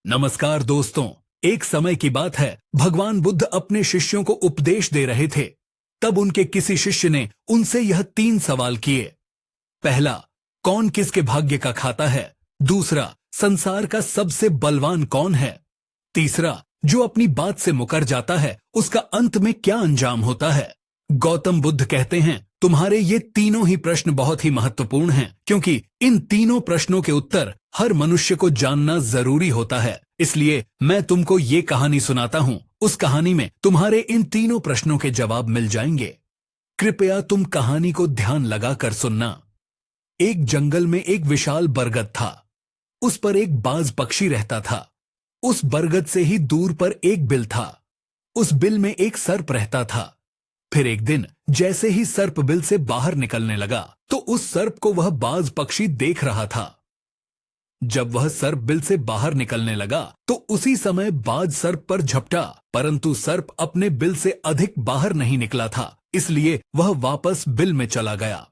नमस्कार दोस्तों। एक समय की बात है, भगवान बुद्ध अपने शिष्यों को उपदेश दे रहे थे। तब उनके किसी शिष्य ने उनसे यह 3 सवाल किए। पहला, कौन किसके भाग्य का खाता है? दूसरा, संसार का सबसे बलवान कौन है? तीसरा, जो अपनी बात से मुकर जाता है उसका अंत में क्या अंजाम होता है? गौतम बुद्ध कहते हैं, तुम्हारे ये तीनों ही प्रश्न बहुत ही महत्वपूर्ण हैं, क्योंकि इन तीनों प्रश्नों के उत्तर हर मनुष्य को जानना जरूरी होता है। इसलिए मैं तुमको ये कहानी सुनाता हूँ। उस कहानी में तुम्हारे इन तीनों प्रश्नों के जवाब मिल जाएंगे। कृपया तुम कहानी को ध्यान लगाकर सुनना। एक जंगल में एक विशाल बरगद था। उस पर एक बाज पक्षी रहता था। उस बरगद से ही दूर पर एक बिल था। उस बिल में एक सर्प रहता था। फिर एक दिन जैसे ही सर्प बिल से बाहर निकलने लगा तो उस सर्प को वह बाज पक्षी देख रहा था। जब वह सर्प बिल से बाहर निकलने लगा तो उसी समय बाज सर्प पर झपटा, परंतु सर्प अपने बिल से अधिक बाहर नहीं निकला था, इसलिए वह वापस बिल में चला गया।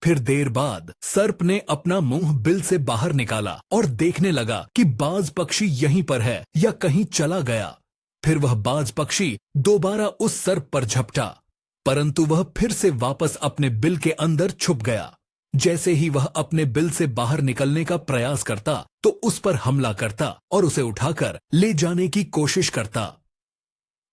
फिर देर बाद सर्प ने अपना मुंह बिल से बाहर निकाला और देखने लगा कि बाज पक्षी यहीं पर है या कहीं चला गया। फिर वह बाज पक्षी दोबारा उस सर्प पर झपटा, परंतु वह फिर से वापस अपने बिल के अंदर छुप गया। जैसे ही वह अपने बिल से बाहर निकलने का प्रयास करता तो उस पर हमला करता और उसे उठाकर ले जाने की कोशिश करता।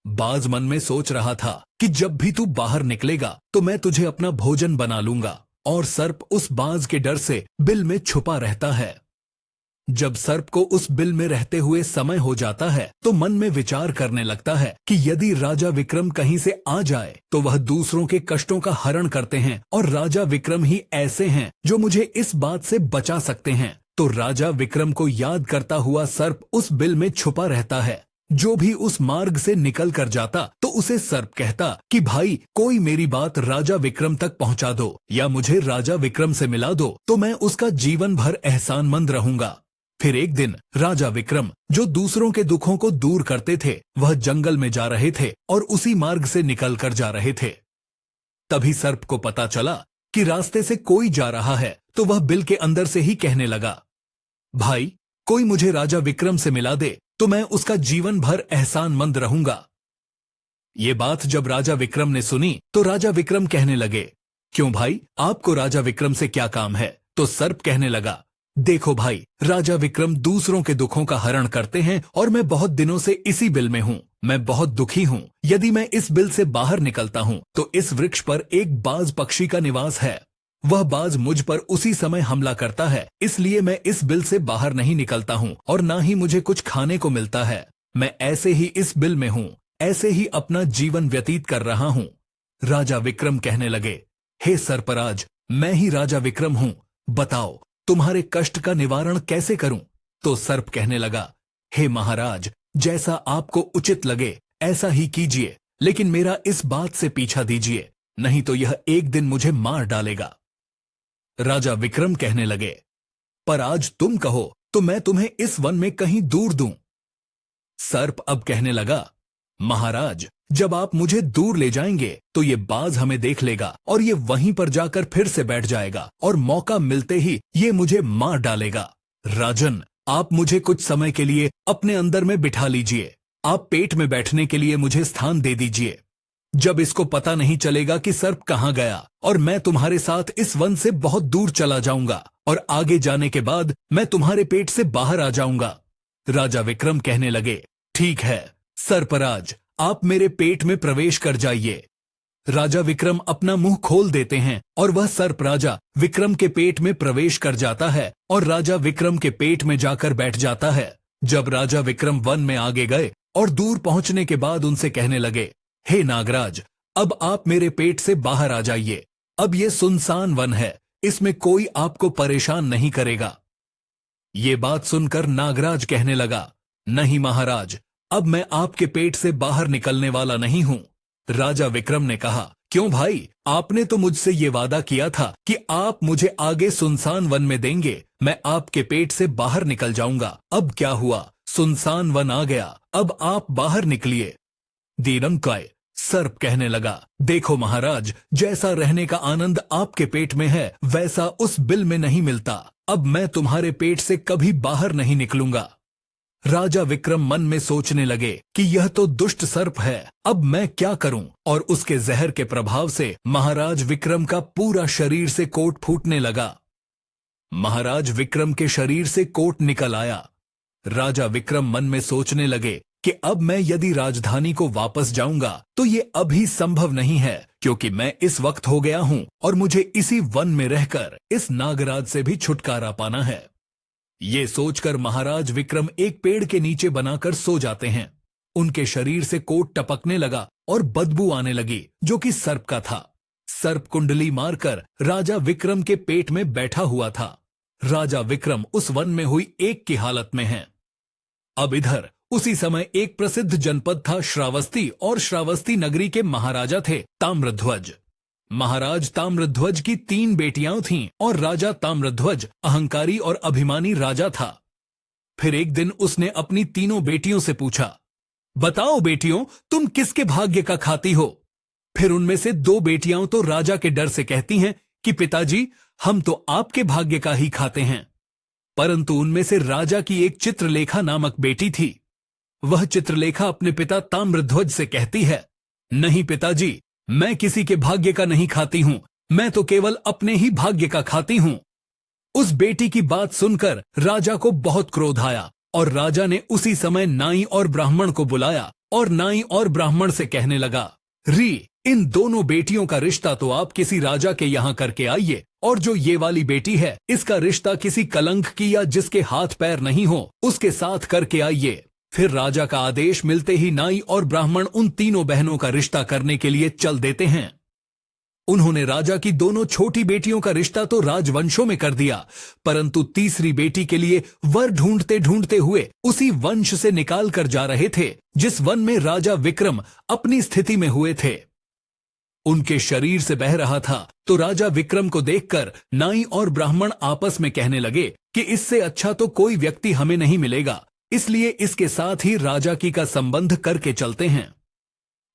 बाज मन में सोच रहा था कि जब भी तू बाहर निकलेगा तो मैं तुझे अपना भोजन बना लूंगा, और सर्प उस बाज के डर से बिल में छुपा रहता है। जब सर्प को उस बिल में रहते हुए समय हो जाता है तो मन में विचार करने लगता है कि यदि राजा विक्रम कहीं से आ जाए तो वह दूसरों के कष्टों का हरण करते हैं, और राजा विक्रम ही ऐसे हैं जो मुझे इस बात से बचा सकते हैं। तो राजा विक्रम को याद करता हुआ सर्प उस बिल में छुपा रहता है। जो भी उस मार्ग से निकल कर जाता तो उसे सर्प कहता कि भाई, कोई मेरी बात राजा विक्रम तक पहुंचा दो या मुझे राजा विक्रम से मिला दो, तो मैं उसका जीवन भर एहसानमंद रहूंगा। फिर एक दिन राजा विक्रम, जो दूसरों के दुखों को दूर करते थे, वह जंगल में जा रहे थे और उसी मार्ग से निकल कर जा रहे थे। तभी सर्प को पता चला कि रास्ते से कोई जा रहा है, तो वह बिल के अंदर से ही कहने लगा, भाई, कोई मुझे राजा विक्रम से मिला दे तो मैं उसका जीवन भर एहसानमंद रहूंगा। ये बात जब राजा विक्रम ने सुनी तो राजा विक्रम कहने लगे, क्यों भाई, आपको राजा विक्रम से क्या काम है? तो सर्प कहने लगा, देखो भाई, राजा विक्रम दूसरों के दुखों का हरण करते हैं और मैं बहुत दिनों से इसी बिल में हूँ। मैं बहुत दुखी हूँ। यदि मैं इस बिल से बाहर निकलता हूँ तो इस वृक्ष पर एक बाज पक्षी का निवास है। वह बाज मुझ पर उसी समय हमला करता है, इसलिए मैं इस बिल से बाहर नहीं निकलता हूँ और ना ही मुझे कुछ खाने को मिलता है। मैं ऐसे ही इस बिल में हूँ, ऐसे ही अपना जीवन व्यतीत कर रहा हूँ। राजा विक्रम कहने लगे, हे सर्पराज, मैं ही राजा विक्रम हूँ, बताओ तुम्हारे कष्ट का निवारण कैसे करूं? तो सर्प कहने लगा, हे महाराज, जैसा आपको उचित लगे ऐसा ही कीजिए, लेकिन मेरा इस बात से पीछा दीजिए, नहीं तो यह एक दिन मुझे मार डालेगा। राजा विक्रम कहने लगे, पर आज तुम कहो तो मैं तुम्हें इस वन में कहीं दूर दूं। सर्प अब कहने लगा, महाराज, जब आप मुझे दूर ले जाएंगे तो ये बाज हमें देख लेगा और ये वहीं पर जाकर फिर से बैठ जाएगा और मौका मिलते ही ये मुझे मार डालेगा। राजन, आप मुझे कुछ समय के लिए अपने अंदर में बिठा लीजिए। आप पेट में बैठने के लिए मुझे स्थान दे दीजिए। जब इसको पता नहीं चलेगा कि सर्प कहाँ गया और मैं तुम्हारे साथ इस वन से बहुत दूर चला जाऊंगा और आगे जाने के बाद मैं तुम्हारे पेट से बाहर आ जाऊंगा। राजा विक्रम कहने लगे, ठीक है सर्पराज, आप मेरे पेट में प्रवेश कर जाइए। राजा विक्रम अपना मुंह खोल देते हैं और वह सर्प राजा विक्रम के पेट में प्रवेश कर जाता है और राजा विक्रम के पेट में जाकर बैठ जाता है। जब राजा विक्रम वन में आगे गए और दूर पहुंचने के बाद उनसे कहने लगे, हे नागराज, अब आप मेरे पेट से बाहर आ जाइए। अब ये सुनसान वन है, इसमें कोई आपको परेशान नहीं करेगा। ये बात सुनकर नागराज कहने लगा, नहीं महाराज, अब मैं आपके पेट से बाहर निकलने वाला नहीं हूं। राजा विक्रम ने कहा, क्यों भाई, आपने तो मुझसे ये वादा किया था कि आप मुझे आगे सुनसान वन में देंगे, मैं आपके पेट से बाहर निकल जाऊंगा। अब क्या हुआ, सुनसान वन आ गया, अब आप बाहर निकलिए। दीनंकाय, सर्प कहने लगा, देखो महाराज, जैसा रहने का आनंद आपके पेट में है वैसा उस बिल में नहीं मिलता। अब मैं तुम्हारे पेट से कभी बाहर नहीं निकलूंगा। राजा विक्रम मन में सोचने लगे कि यह तो दुष्ट सर्प है, अब मैं क्या करूं? और उसके जहर के प्रभाव से महाराज विक्रम का पूरा शरीर से कोट फूटने लगा। महाराज विक्रम के शरीर से कोट निकल आया। राजा विक्रम मन में सोचने लगे कि अब मैं यदि राजधानी को वापस जाऊंगा तो ये अभी संभव नहीं है, क्योंकि मैं इस वक्त हो गया हूं और मुझे इसी वन में रहकर इस नागराज से भी छुटकारा पाना है। ये सोचकर महाराज विक्रम एक पेड़ के नीचे बनाकर सो जाते हैं। उनके शरीर से कोट टपकने लगा और बदबू आने लगी, जो कि सर्प का था। सर्प कुंडली मारकर राजा विक्रम के पेट में बैठा हुआ था। राजा विक्रम उस वन में हुई एक की हालत में हैं। अब इधर उसी समय एक प्रसिद्ध जनपद था श्रावस्ती, और श्रावस्ती नगरी के महाराजा थे ताम्रध्वज। महाराज ताम्रध्वज की 3 बेटियां थीं और राजा ताम्रध्वज अहंकारी और अभिमानी राजा था। फिर एक दिन उसने अपनी तीनों बेटियों से पूछा, बताओ बेटियों, तुम किसके भाग्य का खाती हो? फिर उनमें से 2 बेटियां तो राजा के डर से कहती हैं कि पिताजी, हम तो आपके भाग्य का ही खाते हैं। परंतु उनमें से राजा की एक चित्रलेखा नामक बेटी थी। वह चित्रलेखा अपने पिता ताम्रध्वज से कहती है, नहीं पिताजी, मैं किसी के भाग्य का नहीं खाती हूं, मैं तो केवल अपने ही भाग्य का खाती हूं। उस बेटी की बात सुनकर राजा को बहुत क्रोध आया और राजा ने उसी समय नाई और ब्राह्मण को बुलाया और नाई और ब्राह्मण से कहने लगा, इन दोनों बेटियों का रिश्ता तो आप किसी राजा के यहां करके आइए, और जो ये वाली बेटी है इसका रिश्ता किसी कलंक की या जिसके हाथ पैर नहीं हो उसके साथ करके आइए। फिर राजा का आदेश मिलते ही नाई और ब्राह्मण उन तीनों बहनों का रिश्ता करने के लिए चल देते हैं। उन्होंने राजा की दोनों छोटी बेटियों का रिश्ता तो राजवंशों में कर दिया, परंतु तीसरी बेटी के लिए वर ढूंढते ढूंढते हुए उसी वंश से निकाल कर जा रहे थे जिस वन में राजा विक्रम अपनी स्थिति में हुए थे। उनके शरीर से बह रहा था तो राजा विक्रम को देखकर नाई और ब्राह्मण आपस में कहने लगे कि इससे अच्छा तो कोई व्यक्ति हमें नहीं मिलेगा, इसलिए इसके साथ ही राजा की का संबंध करके चलते हैं।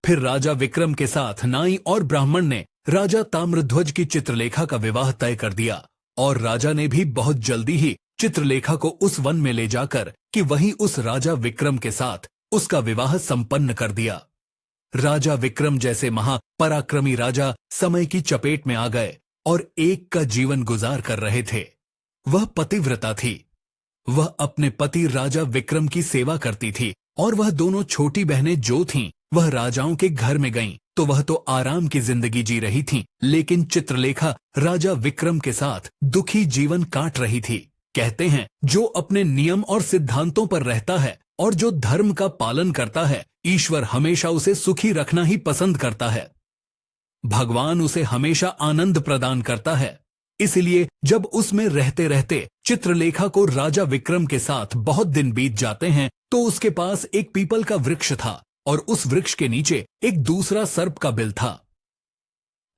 फिर राजा विक्रम के साथ नाई और ब्राह्मण ने राजा ताम्रध्वज की चित्रलेखा का विवाह तय कर दिया, और राजा ने भी बहुत जल्दी ही चित्रलेखा को उस वन में ले जाकर कि वहीं उस राजा विक्रम के साथ उसका विवाह संपन्न कर दिया। राजा विक्रम जैसे महापराक्रमी राजा समय की चपेट में आ गए और एक का जीवन गुजार कर रहे थे। वह पतिव्रता थी। वह अपने पति राजा विक्रम की सेवा करती थी, और वह दोनों छोटी बहनें जो थीं, वह राजाओं के घर में गईं तो वह तो आराम की जिंदगी जी रही थीं, लेकिन चित्रलेखा राजा विक्रम के साथ दुखी जीवन काट रही थी। कहते हैं, जो अपने नियम और सिद्धांतों पर रहता है और जो धर्म का पालन करता है, ईश्वर हमेशा उसे सुखी रखना ही पसंद करता है। भगवान उसे हमेशा आनंद प्रदान करता है। इसलिए जब उसमें रहते रहते चित्रलेखा को राजा विक्रम के साथ बहुत दिन बीत जाते हैं तो उसके पास एक पीपल का वृक्ष था और उस वृक्ष के नीचे एक दूसरा सर्प का बिल था।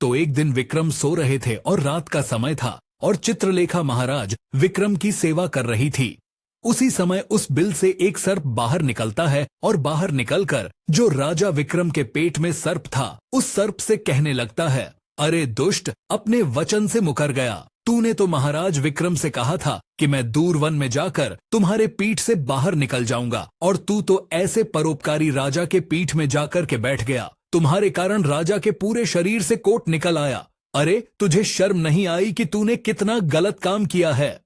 तो एक दिन विक्रम सो रहे थे और रात का समय था और चित्रलेखा महाराज विक्रम की सेवा कर रही थी। उसी समय उस बिल से एक सर्प बाहर निकलता है और बाहर निकलकर जो राजा विक्रम के पेट में सर्प था उस सर्प से कहने लगता है, अरे दुष्ट, अपने वचन से मुकर गया। तूने तो महाराज विक्रम से कहा था कि मैं दूर वन में जाकर तुम्हारे पीठ से बाहर निकल जाऊंगा, और तू तो ऐसे परोपकारी राजा के पीठ में जाकर के बैठ गया। तुम्हारे कारण राजा के पूरे शरीर से कोट निकल आया। अरे तुझे शर्म नहीं आई कि तूने कितना गलत काम किया है?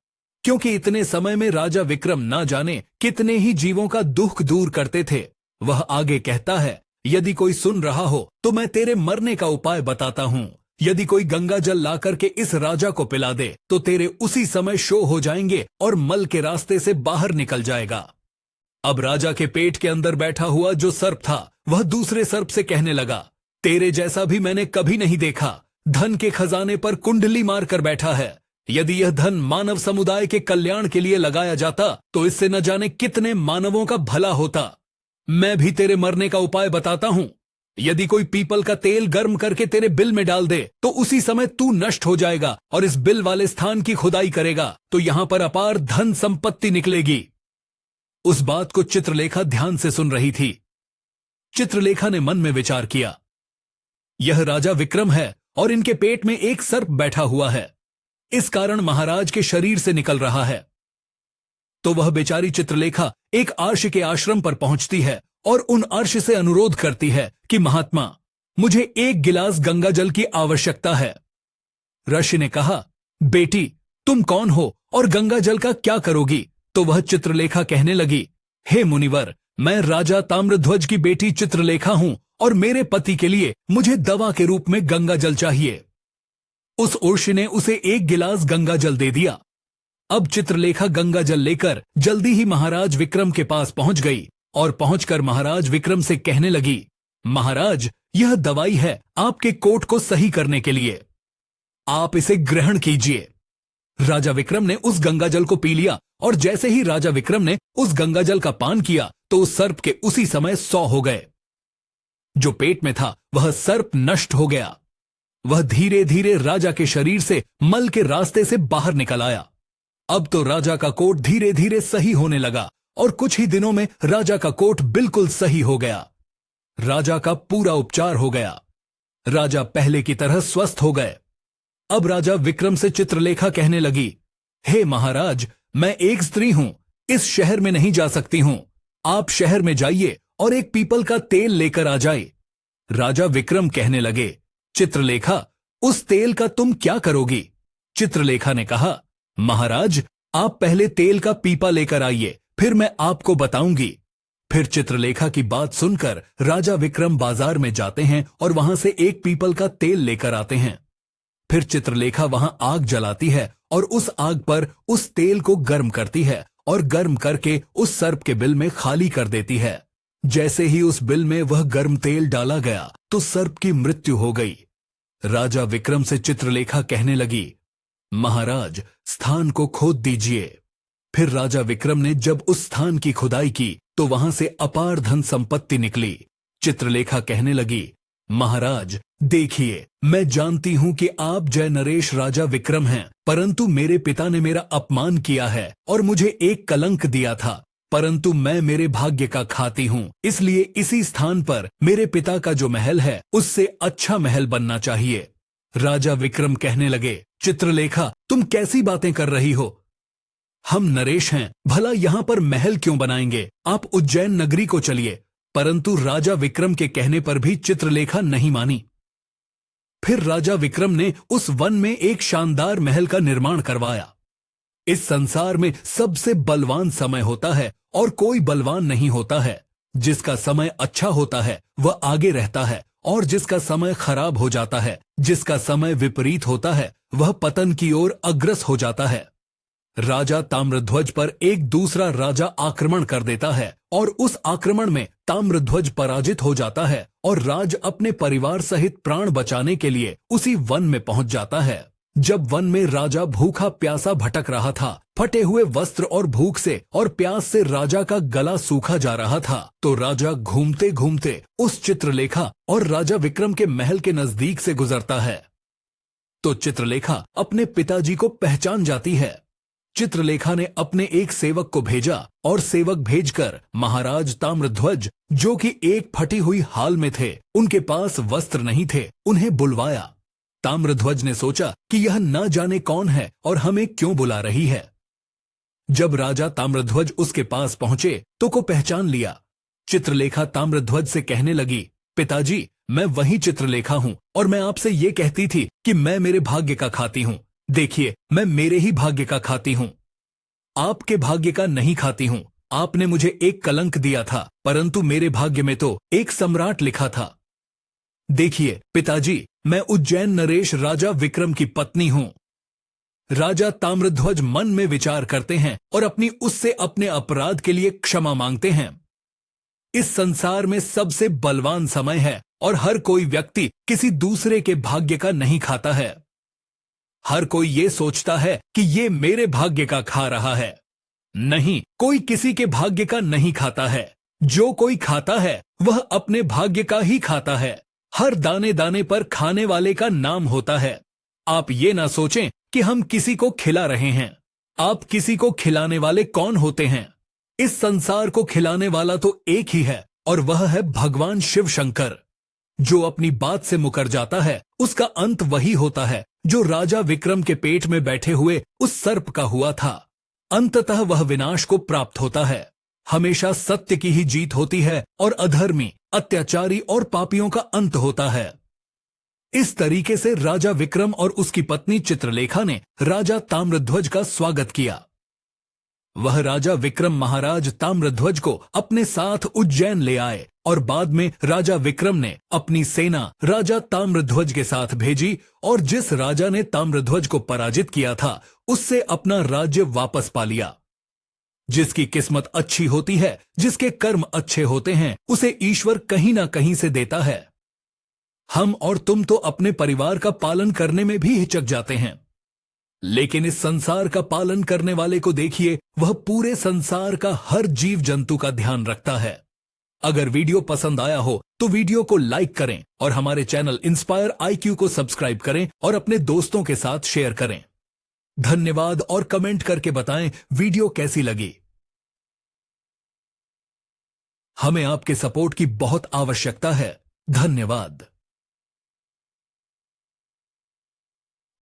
क्योंकि इतने समय में राजा विक्रम ना जाने कितने ही जीवों का दुख दूर करते थे। वह आगे कहता है, यदि कोई सुन रहा हो तो मैं तेरे मरने का उपाय बताता हूँ। यदि कोई गंगा जल ला करके इस राजा को पिला दे तो तेरे उसी समय शो हो जाएंगे और मल के रास्ते से बाहर निकल जाएगा। अब राजा के पेट के अंदर बैठा हुआ जो सर्प था वह दूसरे सर्प से कहने लगा, तेरे जैसा भी मैंने कभी नहीं देखा। धन के खजाने पर कुंडली मार कर बैठा है। यदि यह धन मानव समुदाय के कल्याण के लिए लगाया जाता तो इससे न जाने कितने मानवों का भला होता। मैं भी तेरे मरने का उपाय बताता हूं। यदि कोई पीपल का तेल गर्म करके तेरे बिल में डाल दे तो उसी समय तू नष्ट हो जाएगा और इस बिल वाले स्थान की खुदाई करेगा तो यहां पर अपार धन संपत्ति निकलेगी। उस बात को चित्रलेखा ध्यान से सुन रही थी। चित्रलेखा ने मन में विचार किया, यह राजा विक्रम है और इनके पेट में एक सर्प बैठा हुआ है, इस कारण महाराज के शरीर से निकल रहा है। तो वह बेचारी चित्रलेखा एक अर्षि के आश्रम पर पहुंचती है और उन अर्षि से अनुरोध करती है कि महात्मा, मुझे एक गिलास गंगा जल की आवश्यकता है। ऋषि ने कहा, बेटी तुम कौन हो और गंगा जल का क्या करोगी? तो वह चित्रलेखा कहने लगी, हे मुनिवर, मैं राजा ताम्रध्वज की बेटी चित्रलेखा हूं और मेरे पति के लिए मुझे दवा के रूप में गंगा जल चाहिए। उस ऋषि ने उसे एक गिलास गंगा जल दे दिया। अब चित्रलेखा गंगा जल लेकर जल्दी ही महाराज विक्रम के पास पहुंच गई और पहुंचकर महाराज विक्रम से कहने लगी, महाराज, यह दवाई है आपके कोट को सही करने के लिए, आप इसे ग्रहण कीजिए। राजा विक्रम ने उस गंगा जल को पी लिया और जैसे ही राजा विक्रम ने उस गंगा जल का पान किया तो उस सर्प के उसी समय 100 हो गए। जो पेट में था वह सर्प नष्ट हो गया। वह धीरे धीरे राजा के शरीर से मल के रास्ते से बाहर निकल आया। अब तो राजा का कोट धीरे धीरे सही होने लगा और कुछ ही दिनों में राजा का कोट बिल्कुल सही हो गया। राजा का पूरा उपचार हो गया। राजा पहले की तरह स्वस्थ हो गए। अब राजा विक्रम से चित्रलेखा कहने लगी, हे महाराज, मैं एक स्त्री हूं, इस शहर में नहीं जा सकती हूं। आप शहर में जाइए और एक पीपल का तेल लेकर आ जाए। राजा विक्रम कहने लगे, चित्रलेखा, उस तेल का तुम क्या करोगी? चित्रलेखा ने कहा, महाराज, आप पहले तेल का पीपा लेकर आइए, फिर मैं आपको बताऊंगी। फिर चित्रलेखा की बात सुनकर राजा विक्रम बाजार में जाते हैं और वहां से एक पीपल का तेल लेकर आते हैं। फिर चित्रलेखा वहां आग जलाती है और उस आग पर उस तेल को गर्म करती है और गर्म करके उस सर्प के बिल में खाली कर देती है। जैसे ही उस बिल में वह गर्म तेल डाला गया तो सर्प की मृत्यु हो गई। राजा विक्रम से चित्रलेखा कहने लगी, महाराज, स्थान को खोद दीजिए। फिर राजा विक्रम ने जब उस स्थान की खुदाई की तो वहां से अपार धन संपत्ति निकली। चित्रलेखा कहने लगी, महाराज देखिए, मैं जानती हूं कि आप जय नरेश राजा विक्रम हैं, परंतु मेरे पिता ने मेरा अपमान किया है और मुझे एक कलंक दिया था, परंतु मैं मेरे भाग्य का खाती हूं, इसलिए इसी स्थान पर मेरे पिता का जो महल है उससे अच्छा महल बनना चाहिए। राजा विक्रम कहने लगे, चित्रलेखा, तुम कैसी बातें कर रही हो? हम नरेश हैं, भला यहां पर महल क्यों बनाएंगे? आप उज्जैन नगरी को चलिए। परंतु राजा विक्रम के कहने पर भी चित्रलेखा नहीं मानी। फिर राजा विक्रम ने उस वन में एक शानदार महल का निर्माण करवाया। इस संसार में सबसे बलवान समय होता है और कोई बलवान नहीं होता है। जिसका समय अच्छा होता है वह आगे रहता है और जिसका समय खराब हो जाता है, जिसका समय विपरीत होता है, वह पतन की ओर अग्रसर हो जाता है। राजा ताम्रध्वज पर एक दूसरा राजा आक्रमण कर देता है और उस आक्रमण में ताम्रध्वज पराजित हो जाता है और राज अपने परिवार सहित प्राण बचाने के लिए उसी वन में पहुंच जाता है। जब वन में राजा भूखा प्यासा भटक रहा था, फटे हुए वस्त्र और भूख से और प्यास से राजा का गला सूखा जा रहा था, तो राजा घूमते घूमते उस चित्रलेखा और राजा विक्रम के महल के नजदीक से गुजरता है। तो चित्रलेखा अपने पिताजी को पहचान जाती है। चित्रलेखा ने अपने एक सेवक को भेजा और सेवक भेजकर महाराज ताम्रध्वज, जो कि एक फटी हुई हाल में थे, उनके पास वस्त्र नहीं थे, उन्हें बुलवाया। ताम्रध्वज ने सोचा कि यह न जाने कौन है और हमें क्यों बुला रही है। जब राजा ताम्रध्वज उसके पास पहुंचे तो को पहचान लिया। चित्रलेखा ताम्रध्वज से कहने लगी, पिताजी, मैं वही चित्रलेखा हूं और मैं आपसे ये कहती थी कि मैं मेरे भाग्य का खाती हूं। देखिए, मैं मेरे ही भाग्य का खाती हूं, आपके भाग्य का नहीं खाती हूं। आपने मुझे एक कलंक दिया था, परंतु मेरे भाग्य में तो एक सम्राट लिखा था। देखिए पिताजी, मैं उज्जैन नरेश राजा विक्रम की पत्नी हूं। राजा ताम्रध्वज मन में विचार करते हैं और अपनी उससे अपने अपराध के लिए क्षमा मांगते हैं। इस संसार में सबसे बलवान समय है और हर कोई व्यक्ति किसी दूसरे के भाग्य का नहीं खाता है। हर कोई ये सोचता है कि ये मेरे भाग्य का खा रहा है। नहीं, कोई किसी के भाग्य का नहीं खाता है। जो कोई खाता है वह अपने भाग्य का ही खाता है। हर दाने दाने पर खाने वाले का नाम होता है। आप ये ना सोचें कि हम किसी को खिला रहे हैं। आप किसी को खिलाने वाले कौन होते हैं? इस संसार को खिलाने वाला तो एक ही है और वह है भगवान शिव शंकर। जो अपनी बात से मुकर जाता है उसका अंत वही होता है जो राजा विक्रम के पेट में बैठे हुए उस सर्प का हुआ था। अंततः वह विनाश को प्राप्त होता है। हमेशा सत्य की ही जीत होती है और अधर्मी, अत्याचारी और पापियों का अंत होता है। इस तरीके से राजा विक्रम और उसकी पत्नी चित्रलेखा ने राजा ताम्रध्वज का स्वागत किया। वह राजा विक्रम महाराज ताम्रध्वज को अपने साथ उज्जैन ले आए और बाद में राजा विक्रम ने अपनी सेना राजा ताम्रध्वज के साथ भेजी और जिस राजा ने ताम्रध्वज को पराजित किया था उससे अपना राज्य वापस पा लिया। जिसकी किस्मत अच्छी होती है, जिसके कर्म अच्छे होते हैं, उसे ईश्वर कहीं ना कहीं से देता है। हम और तुम तो अपने परिवार का पालन करने में भी हिचक जाते हैं, लेकिन इस संसार का पालन करने वाले को देखिए, वह पूरे संसार का हर जीव जंतु का ध्यान रखता है। अगर वीडियो पसंद आया हो तो वीडियो को लाइक करें और हमारे चैनल इंस्पायर IQ को सब्सक्राइब करें और अपने दोस्तों के साथ शेयर करें। धन्यवाद और कमेंट करके बताएं वीडियो कैसी लगी। हमें आपके सपोर्ट की बहुत आवश्यकता है। धन्यवाद।